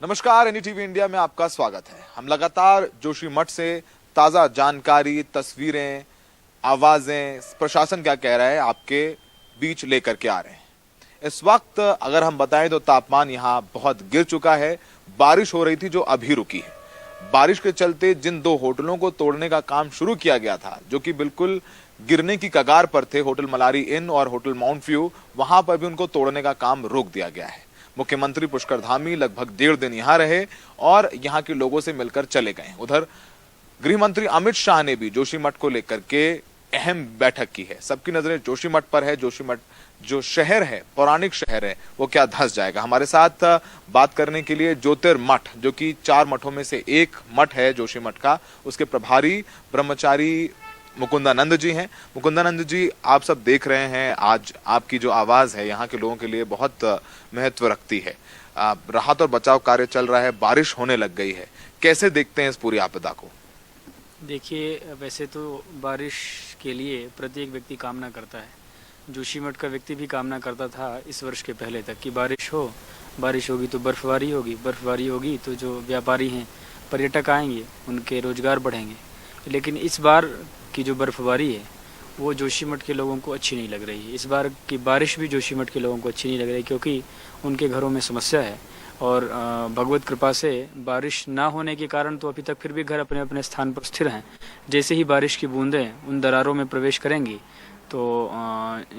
नमस्कार, NDTV India में आपका स्वागत है। हम लगातार जोशीमठ से ताजा जानकारी, तस्वीरें, आवाजें, प्रशासन क्या कह रहा है आपके बीच लेकर के आ रहे हैं। इस वक्त अगर हम बताएं तो तापमान यहाँ बहुत गिर चुका है। बारिश हो रही थी जो अभी रुकी है। बारिश के चलते जिन दो होटलों को तोड़ने का काम शुरू किया गया था, जो कि बिल्कुल गिरने की कगार पर थे, होटल मलारी इन और होटल माउंट व्यू, वहां पर भी उनको तोड़ने का काम रोक दिया गया है। मुख्यमंत्री पुष्कर धामी लगभग 1.5 दिन यहाँ रहे और यहाँ के लोगों से मिलकर चले गए। उधर गृह मंत्री अमित शाह ने भी जोशीमठ को लेकर के अहम बैठक की है। सबकी नजरें जोशीमठ पर है। जोशीमठ जो शहर है, पौराणिक शहर है, वो क्या धंस जाएगा। हमारे साथ बात करने के लिए ज्योतिर्मठ, जो कि 4 मठों में से एक मठ है जोशीमठ का, उसके प्रभारी ब्रह्मचारी मुकुंदानंद जी हैं। मुकुंदानंद जी, आप सब देख रहे हैं, आज आपकी जो आवाज है यहाँ के लोगों के लिए बहुत महत्व रखती है। राहत और बचाव कार्य चल रहा है, बारिश होने लग गई है, कैसे देखते हैं इस पूरी आपदा को? देखिए, वैसे तो बारिश के लिए प्रत्येक व्यक्ति कामना करता है। जोशीमठ का व्यक्ति भी कामना करता था इस वर्ष के पहले तक कि बारिश हो, बारिश होगी तो बर्फबारी होगी, बर्फबारी होगी तो जो व्यापारी हैं, पर्यटक आएंगे, उनके रोजगार बढ़ेंगे। लेकिन इस बार की जो बर्फबारी है वो जोशीमठ के लोगों को अच्छी नहीं लग रही है। इस बार की बारिश भी जोशीमठ के लोगों को अच्छी नहीं लग रही, क्योंकि उनके घरों में समस्या है और भगवत कृपा से बारिश ना होने के कारण तो अभी तक फिर भी घर अपने अपने स्थान पर स्थिर हैं। जैसे ही बारिश की बूंदें उन दरारों में प्रवेश करेंगी तो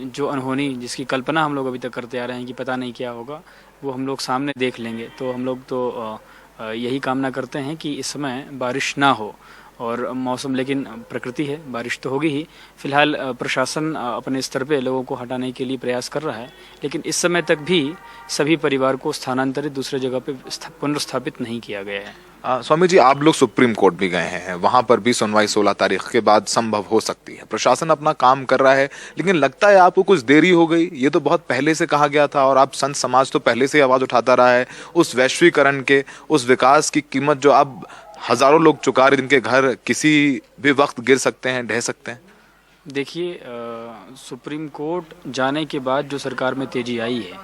जो अनहोनी जिसकी कल्पना हम लोग अभी तक करते आ रहे हैं कि पता नहीं क्या होगा, वो हम लोग सामने देख लेंगे। तो हम लोग तो यही कामना करते हैं कि इस समय बारिश ना हो और मौसम, लेकिन प्रकृति है, बारिश तो होगी ही। फिलहाल प्रशासन अपने स्तर पे लोगों को हटाने के लिए प्रयास कर रहा है, लेकिन इस समय तक भी सभी परिवार को स्थानांतरित दूसरे जगह पे पुनर्स्थापित नहीं किया गया है। स्वामी जी, आप लोग सुप्रीम कोर्ट भी गए हैं, वहां पर भी सुनवाई 16 तारीख के बाद संभव हो सकती है। प्रशासन अपना काम कर रहा है, लेकिन लगता है आपको कुछ देरी हो गई। ये तो बहुत पहले से कहा गया था और आप संत समाज तो पहले से आवाज उठाता रहा है उस वैश्वीकरण के, उस विकास की कीमत जो अब हजारों लोग चुका रहे, जिनके घर किसी भी वक्त गिर सकते हैं, ढह सकते हैं। देखिए, सुप्रीम कोर्ट जाने के बाद जो सरकार में तेजी आई है,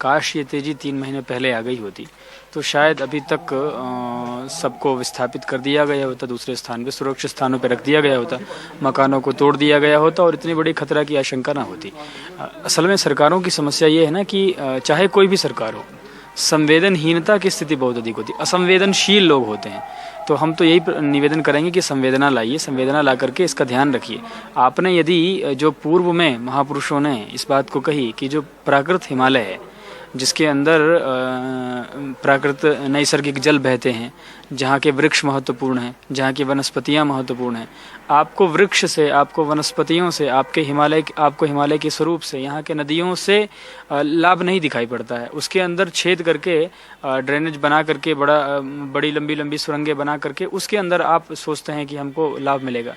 काश ये तेजी 3 महीने पहले आ गई होती तो शायद अभी तक सबको विस्थापित कर दिया गया होता, दूसरे स्थान पे, सुरक्षित स्थानों पे रख दिया गया होता, मकानों को तोड़ दिया गया होता और इतनी बड़ी खतरा की आशंका ना होती। असल में सरकारों की समस्या ये है ना कि चाहे कोई भी सरकार हो, संवेदनहीनता की स्थिति बहुत अधिक होती है, असंवेदनशील लोग होते हैं। तो हम तो यही निवेदन करेंगे कि संवेदना लाइए, संवेदना ला करके इसका ध्यान रखिए। आपने यदि जो पूर्व में महापुरुषों ने इस बात को कही कि जो प्राकृत हिमालय है, जिसके अंदर प्राकृत नैसर्गिक जल बहते हैं, जहाँ के वृक्ष महत्वपूर्ण हैं, जहाँ की वनस्पतियाँ महत्वपूर्ण हैं, आपको वृक्ष से, आपको वनस्पतियों से, आपको हिमालय के स्वरूप से, यहाँ के नदियों से लाभ नहीं दिखाई पड़ता है। उसके अंदर छेद करके ड्रेनेज बना करके, बड़ी लंबी लंबी सुरंगें बना करके उसके अंदर आप सोचते हैं कि हमको लाभ मिलेगा।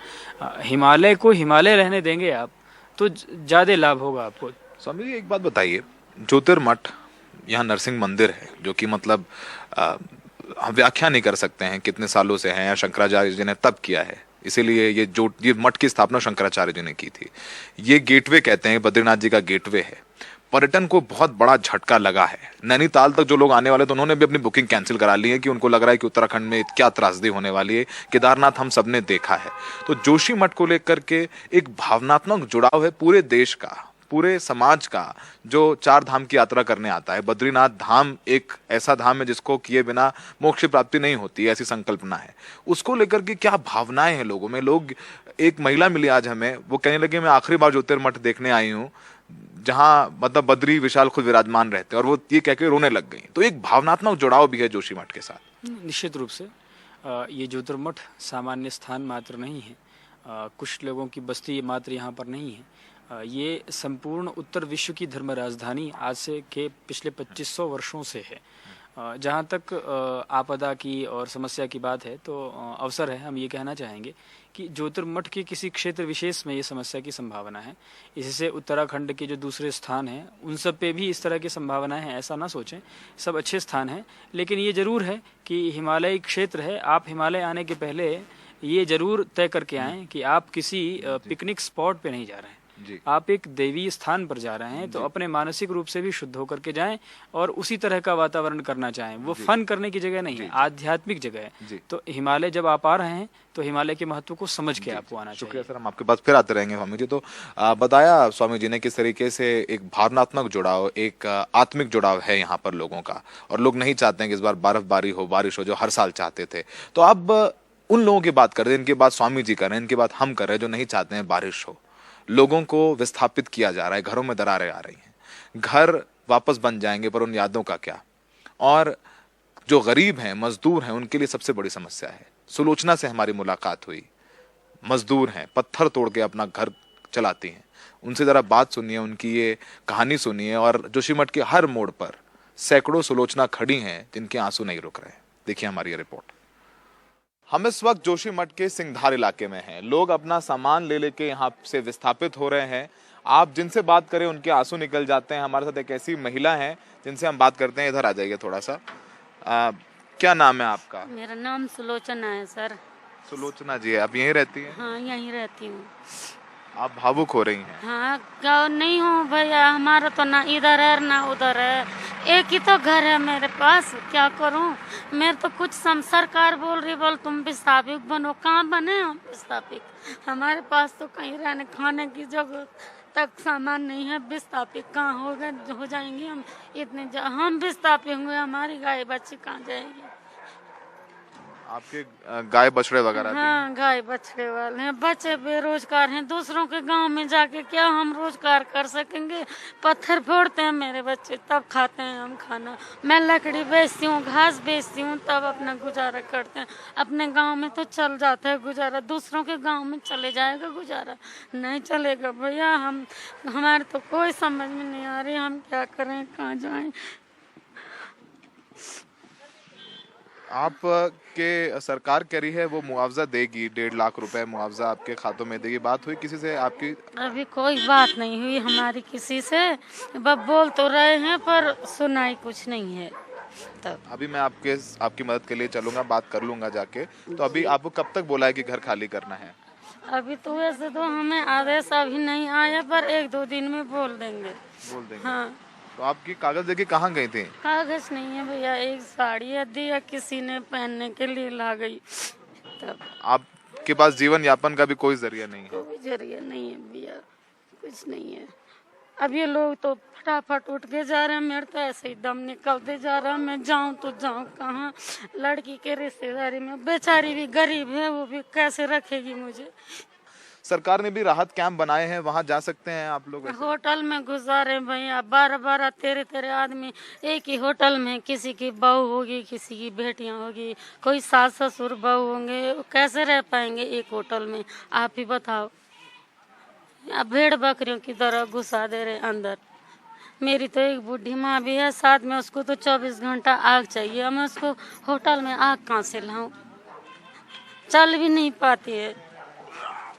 हिमालय को हिमालय रहने देंगे आप तो ज़्यादा लाभ होगा आपको। स्वामी जी, एक बात बताइए, ज्योतिर्मठ यहाँ नरसिंह मंदिर है, जो कि मतलब हम व्याख्या नहीं कर सकते हैं कितने सालों से है, या शंकराचार्य जी ने तब किया है, इसीलिए ये मठ की स्थापना शंकराचार्य जी ने की थी। ये गेटवे कहते हैं, बद्रीनाथ जी का गेटवे है। पर्यटन को बहुत बड़ा झटका लगा है। नैनीताल तक जो लोग आने वाले तो उन्होंने भी अपनी बुकिंग कैंसिल करा ली है कि उनको लग रहा है कि उत्तराखंड में क्या त्रासदी होने वाली है। केदारनाथ हम सबने देखा है। तो जोशीमठ को लेकर के एक भावनात्मक जुड़ाव है पूरे देश का, पूरे समाज का, जो 4 धाम की यात्रा करने आता है। बद्रीनाथ धाम एक ऐसा धाम है जिसको किए बिना मोक्ष की प्राप्ति नहीं होती, ऐसी संकल्पना है। उसको लेकर के क्या भावनाएं हैं लोगों में? एक महिला मिली आज हमें, वो कहने लगी मैं आखिरी बार ज्योतिर्मठ देखने आई हूँ, जहाँ मतलब बद्री विशाल खुद विराजमान रहते हैं, और वो ये कह के रोने लग गई। तो एक भावनात्मक जुड़ाव भी है जोशीमठ के साथ। निश्चित रूप से ये ज्योतिर्मठ सामान्य स्थान मात्र नहीं है, कुछ लोगों की बस्ती मात्र यहाँ पर नहीं है। ये संपूर्ण उत्तर विश्व की धर्म राजधानी आज से के पिछले 2500 वर्षों से है। जहाँ तक आपदा की और समस्या की बात है तो अवसर है, हम ये कहना चाहेंगे कि ज्योतिर्मठ के किसी क्षेत्र विशेष में ये समस्या की संभावना है। इससे उत्तराखंड के जो दूसरे स्थान हैं उन सब पे भी इस तरह की संभावना है, ऐसा ना सोचें। सब अच्छे स्थान हैं, लेकिन ये जरूर है कि हिमालयी क्षेत्र है। आप हिमालय आने के पहले ये जरूर तय करके आएँ कि आप किसी पिकनिक स्पॉट पे नहीं जा रहे हैं। जी। आप एक देवी स्थान पर जा रहे हैं तो अपने मानसिक रूप से भी शुद्ध होकर के जाएं और उसी तरह का वातावरण करना चाहें। वो फन करने की जगह नहीं है, आध्यात्मिक जगह जी। है। तो हिमालय जब आप आ रहे हैं तो हिमालय के महत्व को समझ के आपको आना शुक्रिया चाहिए। सर, हम आपके पास फिर आते रहेंगे स्वामी जी। तो बताया स्वामी जी ने किस तरीके से एक भावनात्मक जुड़ाव, एक आत्मिक जुड़ाव है यहाँ पर लोगों का, और लोग नहीं चाहते हैं कि इस बार बर्फबारी हो, बारिश हो, जो हर साल चाहते थे। तो अब उन लोगों की बात कर रहे हैं, इनकी बात स्वामी जी कर रहे हैं, इनकी बात हम कर रहे हैं जो नहीं चाहते हैं बारिश हो। लोगों को विस्थापित किया जा रहा है, घरों में दरारें आ रही हैं, घर वापस बन जाएंगे पर उन यादों का क्या। और जो गरीब हैं, मजदूर हैं, उनके लिए सबसे बड़ी समस्या है। सुलोचना से हमारी मुलाकात हुई, मजदूर हैं, पत्थर तोड़ के अपना घर चलाती हैं। उनसे जरा बात सुनिए, उनकी ये कहानी सुनिए। और जोशीमठ के हर मोड़ पर सैकड़ों सुलोचना खड़ी हैं जिनके आंसू नहीं रुक रहे। देखिए हमारी ये रिपोर्ट। हम इस वक्त जोशीमठ के सिंघधार इलाके में हैं। लोग अपना सामान ले लेके यहाँ से विस्थापित हो रहे हैं। आप जिनसे बात करें उनके आंसू निकल जाते हैं। हमारे साथ एक ऐसी महिला है जिनसे हम बात करते हैं। इधर आ जाइए थोड़ा सा। क्या नाम है आपका? मेरा नाम सुलोचना है सर। सुलोचना जी, आप यहीं रहती हैं? हाँ, यहीं रहती हूँ। आप भावुक हो रही हैं। हाँ, गाँव नहीं हूँ भैया, हमारा तो ना इधर है ना उधर है, एक ही तो घर है मेरे पास। क्या करूँ? मेरे तो कुछ सरकार बोल रही, बोल तुम विस्थापित बनो। कहाँ बने हम विस्थापित? हमारे पास तो कहीं रहने खाने की जगह तक सामान नहीं है। विस्थापित कहाँ हो जाएंगे हम? हम विस्थापित होंगे, हमारी गाय बच्ची कहाँ जाएगी? आपके गाय बछड़े वगैरह भी? हाँ, गाय बछड़े वाले हैं, बच्चे बेरोजगार हैं। दूसरों के गांव में जाके क्या हम रोजगार कर सकेंगे? पत्थर फोड़ते हैं मेरे बच्चे, तब खाते हैं हम खाना। मैं लकड़ी बेचती हूँ, घास बेचती हूँ, तब अपना गुजारा करते हैं। अपने गांव में तो चल जाता है गुजारा, दूसरों के गांव में चले जाएगा गुजारा? नहीं चलेगा भैया। हमारे तो कोई समझ में नहीं आ रही, हम क्या करें, कहाँ जाएं? आप के सरकार कह रही है वो मुआवजा देगी, 1.5 लाख रुपए मुआवजा आपके खातों में देगी। बात हुई किसी से आपकी? अभी कोई बात नहीं हुई हमारी किसी से। बस बोल तो रहे हैं पर सुनाई कुछ नहीं है। तब अभी मैं आपकी मदद के लिए चलूंगा, बात कर लूंगा जाके। तो अभी आपको कब तक बोला है कि घर खाली करना है? अभी तो वैसे तो हमें आदेश अभी नहीं आया, पर 1-2 दिन में बोल देंगे। हाँ। तो आपकी कागज लेके कहाँ गई थी? कागज नहीं है भैया, एक साड़ी दिया किसी ने पहनने के लिए, ला गई। तब आपके पास जीवन यापन का भी कोई जरिया नहीं है? कोई जरिया नहीं है भैया, कुछ नहीं है। अब ये लोग तो फटाफट उठ के जा रहे हैं, मेरे तो ऐसे ही दम निकलते जा रहा है। मैं जाऊं तो जाऊं कहाँ? लड़की के रिश्तेदारी में, बेचारी भी गरीब है, वो भी कैसे रखेगी मुझे? सरकार ने भी राहत कैंप बनाए हैं, वहां जा सकते हैं आप लोग? होटल में गुजारे भैया, 12-12, 13-13 आदमी एक ही होटल में। किसी की बहू होगी, किसी की बेटियां होगी, कोई सास ससुर बहू होंगे, कैसे रह पाएंगे एक होटल में? आप ही बताओ। अब भेड़ बकरियों की तरह घुसा दे रहे अंदर। मेरी तो एक बूढ़ी माँ भी है साथ में, उसको तो 24 घंटा आग चाहिए। मैं उसको होटल में आग कहाँ से लाऊं? चल भी नहीं पाती है।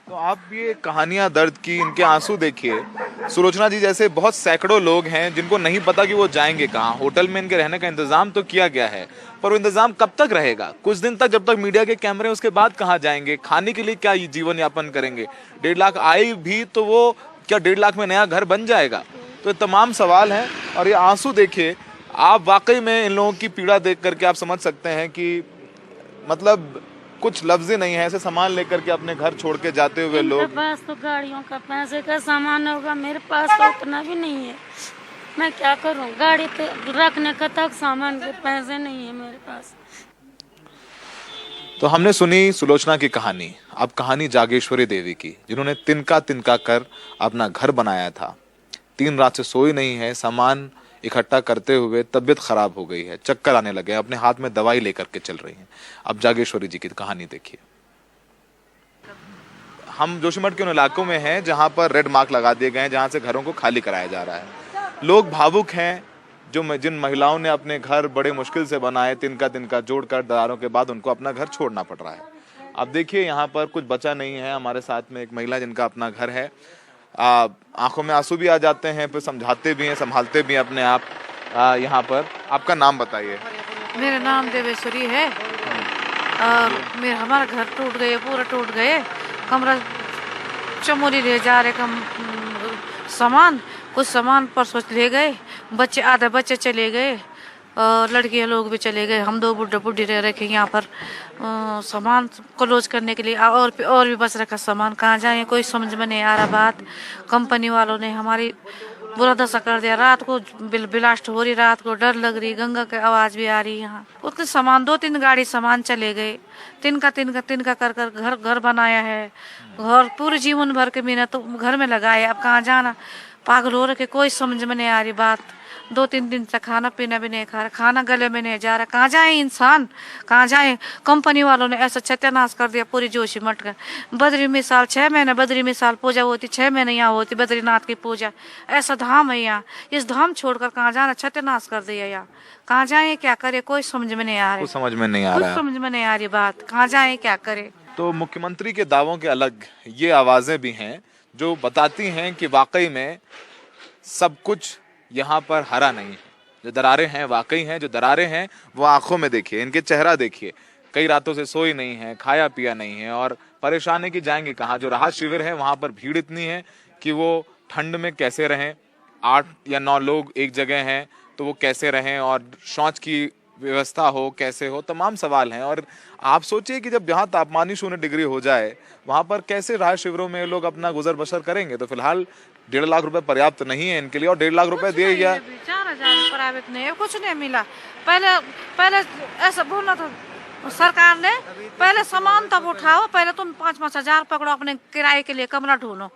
तो आप ये कहानियां दर्द की, इनके आंसू देखिए। सुलोचना जी जैसे बहुत सैकड़ों लोग हैं जिनको नहीं पता कि वो जाएंगे कहाँ। होटल में इनके रहने का इंतजाम तो किया गया है, पर वो इंतजाम कब तक रहेगा? कुछ दिन तक, जब तक मीडिया के कैमरे, उसके बाद कहाँ जाएंगे? खाने के लिए क्या जीवन यापन करेंगे? 1.5 लाख आए भी तो वो क्या 1.5 लाख में नया घर बन जाएगा? तो ये तमाम सवाल हैं। और ये आंसू देखिए आप, वाकई में इन लोगों की पीड़ा देख करके आप समझ सकते हैं कि मतलब कुछ लफ्ज़ नहीं है। ऐसे सामान लेकर के अपने घर छोड़ के जाते हुए लोग। मेरे पास तो गाड़ियों का पैसे का सामान होगा, मेरे पास तो उतना भी नहीं है। मैं क्या करूं? गाड़ी पे रखने का तक सामान के पैसे नहीं है मेरे पास। तो हमने सुनी सुलोचना की कहानी। अब कहानी जागेश्वरी देवी की, जिन्होंने तिनका तिनका कर अपना घर बनाया था। 3 रात से सोई नहीं है, सामान इकट्ठा करते हुए तबीयत खराब हो गई है, चक्कर आने लगे, अपने हाथ में दवाई लेकर के चल रही हैं। अब जागेश्वरी जी की कहानी देखिए। हम जोशीमठ के उन इलाकों में हैं जहां पर रेड मार्क लगा दिए गए हैं, जहां से घरों को खाली कराया जा रहा है। लोग भावुक हैं, जिन महिलाओं ने अपने घर बड़े मुश्किल से बनाए, तिनका तिनका जोड़कर, दरारों के बाद उनको अपना घर छोड़ना पड़ रहा है। अब देखिए यहाँ पर कुछ बचा नहीं है। हमारे साथ में एक महिला जिनका अपना घर है, आंखों में आंसू भी आ जाते हैं, फिर समझाते भी हैं, संभालते भी हैं अपने आप। यहाँ पर आपका नाम बताइए। मेरा नाम देवेश्वरी है। हमारा घर टूट गए, पूरा टूट गए। कमरा चमोली ले जा रहे, सामान, कुछ सामान परसों ले गए, बच्चे आधे बच्चे चले गए और लड़कियां लोग भी चले गए। हम 2 बुढ़े बुढ़ी रह रखे यहाँ पर सामान क्लोज करने के लिए, और भी बच रखा सामान। कहाँ जाए कोई समझ में नहीं आ रहा बात। कंपनी वालों ने हमारी बुरा दशा कर दिया। रात को ब्लास्ट हो रही, रात को डर लग रही, गंगा की आवाज भी आ रही। यहाँ उतने सामान 2-3 गाड़ी सामान चले गए। तिनका कर घर बनाया है। घर पूरे जीवन भर के मेहनत तो घर में लगाया, अब कहाँ जाना। पागल हो रखे, कोई समझ में नहीं आ रही बात। 2-3 दिन से खाना पीना भी नहीं खा रहा, खाना गले में नहीं जा रहा। कहाँ जाए इंसान, कहाँ जाए। कंपनी वालों ने ऐसा सत्यानाश कर दिया पूरी जोशीमठ का। बद्री मिसाल 6 महीने बद्री मिसाल पूजा होती, 6 महीने यहाँ होती बद्रीनाथ की पूजा। ऐसा धाम है यहाँ, इस धाम छोड़कर कहाँ जाना, सत्यानाश कर दिया यहाँ। कहाँ जाए क्या करे, कोई समझ में नहीं आ रहा, कुछ समझ में नहीं आ रहा है। समझ में नहीं आ रही बात, कहाँ जाए क्या करे। तो मुख्यमंत्री के दावों के अलग ये आवाजें भी हैं जो बताती हैं कि वाकई में सब कुछ यहाँ पर हरा नहीं है। जो दरारें हैं वाकई हैं, जो दरारें हैं वो आंखों में देखिए, इनके चेहरा देखिए। कई रातों से सोई नहीं है, खाया पिया नहीं है और परेशान है कि जाएंगे कहाँ। जो राहत शिविर है वहां पर भीड़ इतनी है कि वो ठंड में कैसे रहें। 8 या 9 लोग एक जगह हैं तो वो कैसे रहें, और शौच की व्यवस्था हो कैसे हो, तमाम सवाल हैं। और आप सोचिए कि जब यहाँ तापमान ही 0 डिग्री हो जाए, वहां पर कैसे राहत शिविरों में लोग अपना गुजर बसर करेंगे। तो फिलहाल 1.5 लाख रुपए पर्याप्त नहीं है इनके लिए, और 1.5 लाख रुपए दिए गया। 4,000 प्राइवेट नहीं, कुछ नहीं मिला। पहले ऐसा बोलना था सरकार ने, पहले सामान तब उठाओ, पहले तुम 5-5 हजार पकड़ो अपने किराए के लिए, कमरा ढूंढो,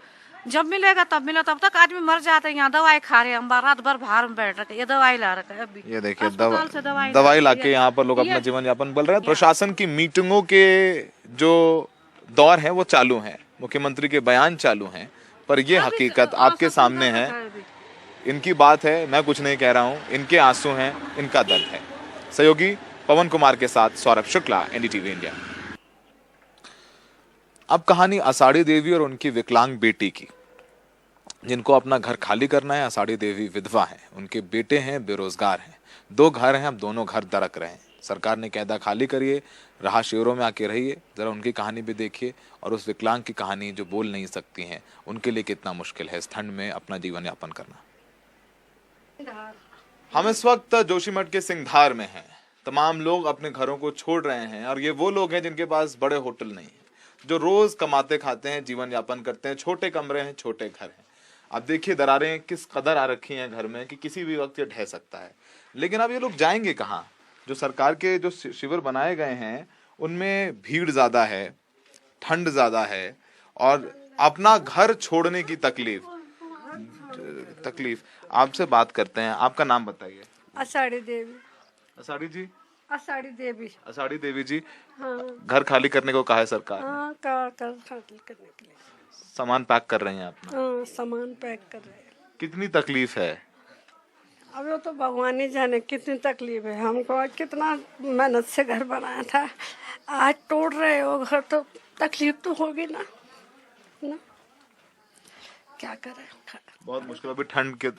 जब मिलेगा तब मिला। तब तक आदमी मर जाते हैं। यहाँ दवाई खा रहे हैं, हम रात भर बाहर में बैठ रखे, ये दवाई ला रखा है। अभी ये देखिए दवाई लाके यहाँ पर लोग अपना जीवन यापन बल रहे हैं। प्रशासन की मीटिंगों के जो दौर है वो चालू है, मुख्यमंत्री के बयान चालू हैं, पर ये हकीकत आपके सामने है। इनकी बात है, मैं कुछ नहीं कह रहा हूँ, इनके आंसू हैं, इनका दर्द है। सहयोगी पवन कुमार के साथ सौरभ शुक्ला, एनडीटीवी इंडिया। अब कहानी आषाढ़ी देवी और उनकी विकलांग बेटी की, जिनको अपना घर खाली करना है। आषाढ़ी देवी विधवा हैं, उनके बेटे हैं बेरोजगार हैं, 2 घर हैं, अब दोनों घर दरक रहे हैं। सरकार ने कहता खाली करिए, राहत शिविरों में आके रहिए। जरा उनकी कहानी भी देखिए, और उस विकलांग की कहानी जो बोल नहीं सकती हैं, उनके लिए कितना मुश्किल है इस ठंड में अपना जीवन यापन करना। हम इस वक्त जोशीमठ के सिंघधार में हैं। तमाम लोग अपने घरों को छोड़ रहे हैं, और ये वो लोग हैं जिनके पास बड़े होटल नहीं है, जो रोज कमाते खाते हैं, जीवन यापन करते हैं। छोटे कमरे हैं, छोटे घर हैं। अब देखिए दरारें किस कदर आ रखी हैं घर में कि किसी भी वक्त ये ढह सकता है। लेकिन अब ये लोग जाएंगे कहाँ। जो सरकार के जो शिविर बनाए गए हैं उनमें भीड़ ज्यादा है, ठंड ज्यादा है, और अपना घर छोड़ने की तकलीफ। आपसे बात करते हैं, आपका नाम बताइए। आषाढ़ी देवी। आषाढ़ी जी, आषाढ़ी देवी। आषाढ़ी देवी जी, हाँ। घर खाली करने को कहा है सरकार। हाँ, कार खाली करने के लिए सामान पैक कर रहे हैं अपना। हाँ, सामान पैक कर रहे हैं। कितनी तकलीफ है। अब वो तो भगवान ही जाने कितनी तकलीफ है। हमको आज कितना मेहनत से घर बनाया था, आज तोड़ रहे हो घर, तो तकलीफ तो होगी ना। क्या करें, बहुत मुश्किल अभी ठंड में।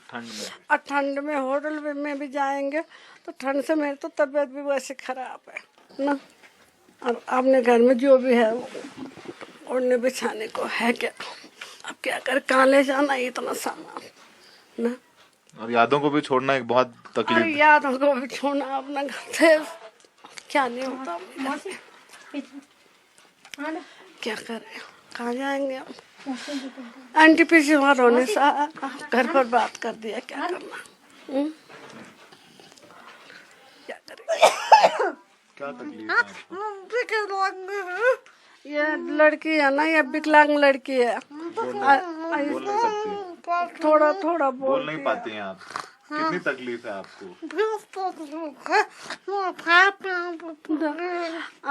और ठंड में होटल में भी जाएंगे तो ठंड से मेरी तो तबीयत भी वैसे खराब है ना। अब अपने घर में जो भी है ओढ़ने बिछाने को है क्या, अब क्या कर, कहाँ ले जाना इतना सामान ना। और यादों को भी छोड़ना एक बहुत तकलीफ। यादों को भी छोड़ना, अपना घर से क्या नहीं होता। क्या करें, कहाँ जाएंगे हम। एनटीपीसी वालों ने घर पर बात कर दिया, क्या करना। क्या करें, क्या तकलीफ है। ये लड़की है ना, ये विकलांग लड़की है। बोल नहीं सकती, थोड़ा बोल नहीं पाती हैं आप। कितनी तकलीफ है आपको।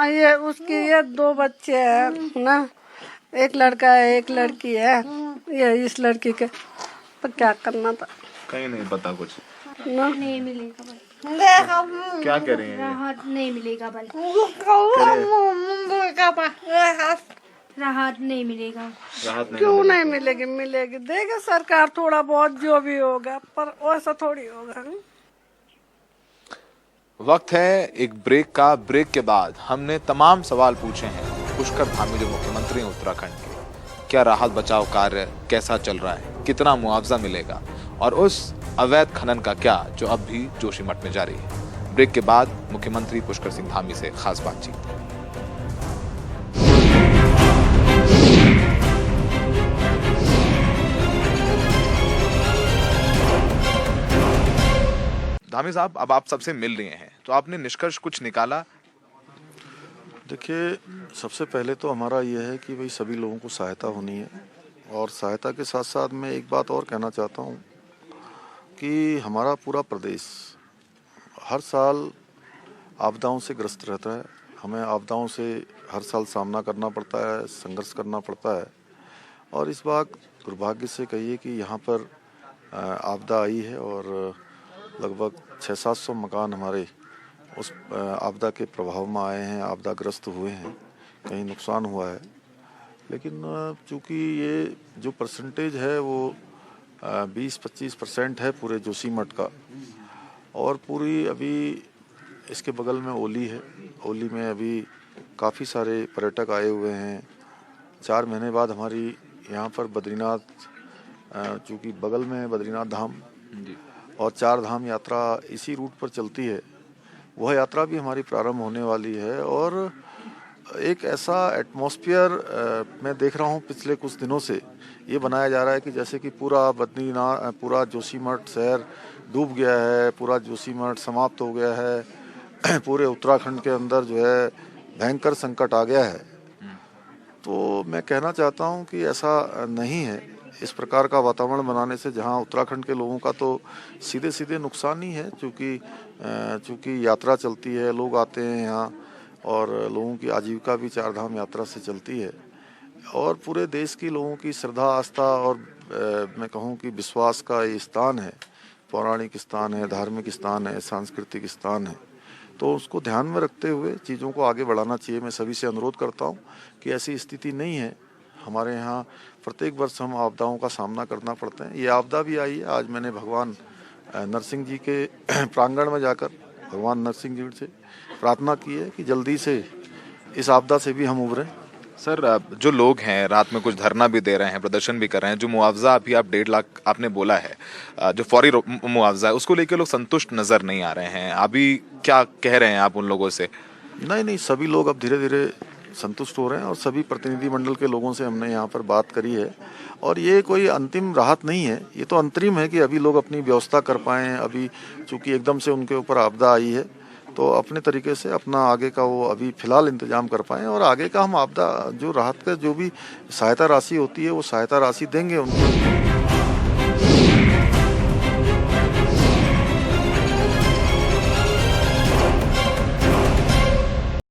ये उसकी ये 2 बच्चे हैं ना, एक लड़का है एक लड़की है। ये इस लड़की के पर क्या करना था, कहीं नहीं पता कुछ ना। नहीं मिलेगा बल, क्या करें, राहत नहीं मिलेगा बल, राहत नहीं मिलेगा। राहत नहीं क्यों नहीं मिलेगी, मिलेगी, देगा सरकार थोड़ा बहुत जो भी होगा, पर वैसा थोड़ी होगा। वक्त है एक ब्रेक का। ब्रेक के बाद हमने तमाम सवाल पूछे हैं पुष्कर धामी जो मुख्यमंत्री हैं उत्तराखंड के। क्या राहत बचाव कार्य कैसा चल रहा है, कितना मुआवजा मिलेगा और उस अवैध खनन का क्या जो अब भी जोशीमठ में जारी है। ब्रेक के बाद मुख्यमंत्री पुष्कर सिंह धामी से खास बातचीत। धामी साहब, अब आप सबसे मिल रहे हैं तो आपने निष्कर्ष कुछ निकाला? देखिए, सबसे पहले तो हमारा ये है कि भाई सभी लोगों को सहायता होनी है, और सहायता के साथ साथ मैं एक बात और कहना चाहता हूँ कि हमारा पूरा प्रदेश हर साल आपदाओं से ग्रस्त रहता है। हमें आपदाओं से हर साल सामना करना पड़ता है, संघर्ष करना पड़ता है, और इस बार दुर्भाग्य से कहिए कि यहाँ पर आपदा आई है और लगभग 600-700 मकान हमारे उस आपदा के प्रभाव में आए हैं, आपदाग्रस्त हुए हैं, कहीं नुकसान हुआ है। लेकिन चूँकि ये जो परसेंटेज है वो 20-25% है पूरे जोशीमठ का, और पूरी अभी इसके बगल में ओली है। ओली में अभी काफ़ी सारे पर्यटक आए हुए हैं। 4 महीने बाद हमारी यहाँ पर बद्रीनाथ, चूँकि बगल में है बद्रीनाथ धाम और 4 धाम यात्रा इसी रूट पर चलती है, वह यात्रा भी हमारी प्रारंभ होने वाली है। और एक ऐसा एटमॉस्फेयर मैं देख रहा हूँ पिछले कुछ दिनों से ये बनाया जा रहा है कि जैसे कि पूरा बद्रीनाथ, पूरा जोशीमठ शहर डूब गया है, पूरा जोशीमठ समाप्त हो गया है, पूरे उत्तराखंड के अंदर जो है भयंकर संकट आ गया है। तो मैं कहना चाहता हूँ कि ऐसा नहीं है। इस प्रकार का वातावरण बनाने से जहाँ उत्तराखंड के लोगों का तो सीधे सीधे नुकसान ही है, चूँकि यात्रा चलती है, लोग आते हैं यहाँ, और लोगों की आजीविका भी 4 धाम यात्रा से चलती है, और पूरे देश की लोगों की श्रद्धा, आस्था और मैं कहूँ कि विश्वास का ये स्थान है, पौराणिक स्थान है, धार्मिक स्थान है, सांस्कृतिक स्थान है। तो उसको ध्यान में रखते हुए चीज़ों को आगे बढ़ाना चाहिए। मैं सभी से अनुरोध करता हूँ कि ऐसी स्थिति नहीं है। हमारे यहाँ प्रत्येक वर्ष हम आपदाओं का सामना करना पड़ता है। ये आपदा भी आई है। आज मैंने भगवान नरसिंह जी के प्रांगण में जाकर भगवान नरसिंह जी से प्रार्थना की है कि जल्दी से इस आपदा से भी हम उभरें। सर, जो लोग हैं रात में कुछ धरना भी दे रहे हैं, प्रदर्शन भी कर रहे हैं, जो मुआवजा अभी आप 1.5 लाख आपने बोला है, जो फौरी मुआवजा है, उसको लेकर लोग संतुष्ट नजर नहीं आ रहे हैं। अभी क्या कह रहे हैं आप उन लोगों से? नहीं, सभी लोग अब धीरे धीरे संतुष्ट हो रहे हैं, और सभी प्रतिनिधि मंडल के लोगों से हमने यहाँ पर बात करी है। और ये कोई अंतिम राहत नहीं है, ये तो अंतरिम है कि अभी लोग अपनी व्यवस्था कर पाएँ। अभी चूँकि एकदम से उनके ऊपर आपदा आई है, तो अपने तरीके से अपना आगे का वो अभी फिलहाल इंतजाम कर पाएँ, और आगे का हम आपदा जो राहत का जो भी सहायता राशि होती है वो सहायता राशि देंगे उनको।